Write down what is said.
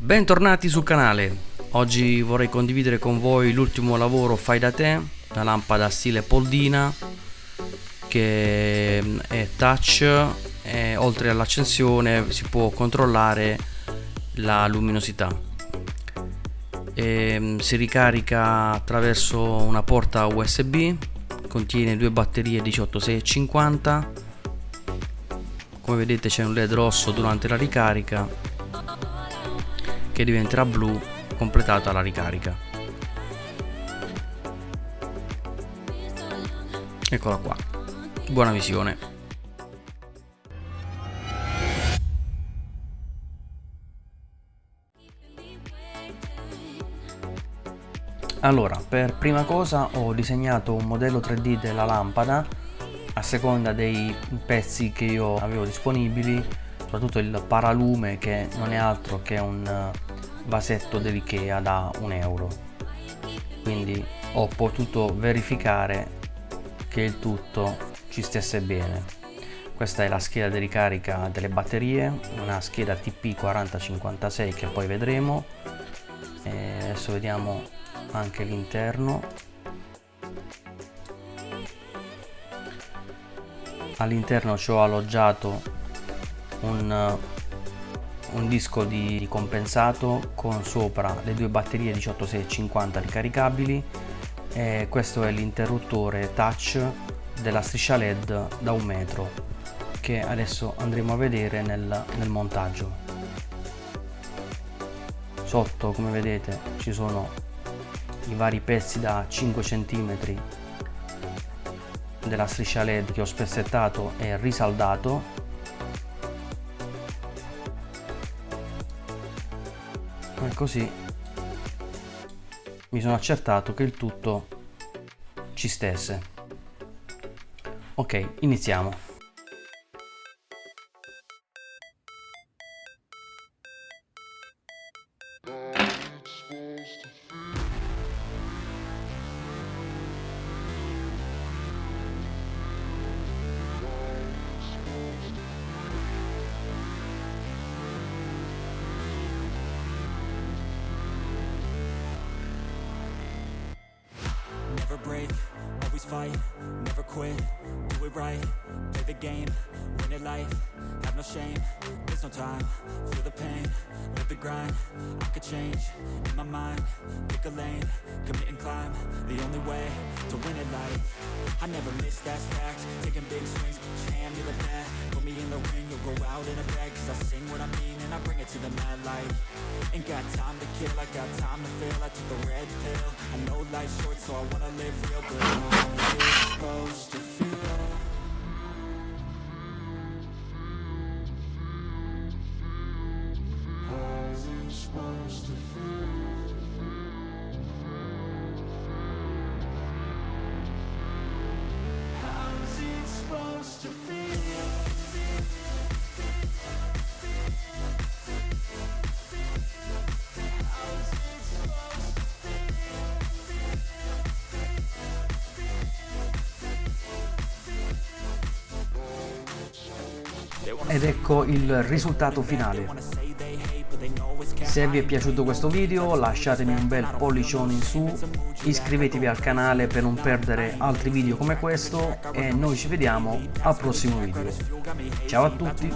Bentornati sul canale. Oggi vorrei condividere con voi l'ultimo lavoro fai da te, la lampada stile Poldina che è touch e oltre all'accensione si può controllare la luminosità. Si ricarica attraverso una porta USB, contiene due batterie 18650. Come vedete c'è un LED rosso durante la ricarica che diventerà blu completata la ricarica. Eccola qua, buona visione. Allora, per prima cosa ho disegnato un modello 3D della lampada a seconda dei pezzi che io avevo disponibili, soprattutto il paralume, che non è altro che un vasetto dell'Ikea da €1. Quindi ho potuto verificare che il tutto ci stesse bene. Questa è la scheda di ricarica delle batterie, una scheda TP4056 che poi vedremo. E adesso vediamo anche l'interno. All'interno ci ho alloggiato un disco di compensato con sopra le due batterie 18650 ricaricabili, e questo è l'interruttore touch della striscia LED da 1 metro che adesso andremo a vedere nel montaggio. Sotto, come vedete, ci sono i vari pezzi da 5 cm della striscia LED che ho spezzettato e risaldato. E così mi sono accertato che il tutto ci stesse. Ok, iniziamo. Never break, always fight, never quit, do it right, play the game, win it life, have no shame, there's no time, feel the pain, live the grind, I could change, in my mind, pick a lane, commit and climb, the only way to win it life, I never miss, that's fact, taking big swings, put your hand to the bat, put me in the ring, you'll go out in a bag, cause I sing what I mean and I bring it to the mad light, ain't got time to kill, I got time to feel, I took the red pill, I know life's short so I wanna live real good. How is it supposed to feel? How's it supposed to feel? How's it supposed to feel? Ed ecco il risultato finale. Se vi è piaciuto questo video lasciatemi un bel pollicione in su, iscrivetevi al canale per non perdere altri video come questo e noi ci vediamo al prossimo video. Ciao a tutti!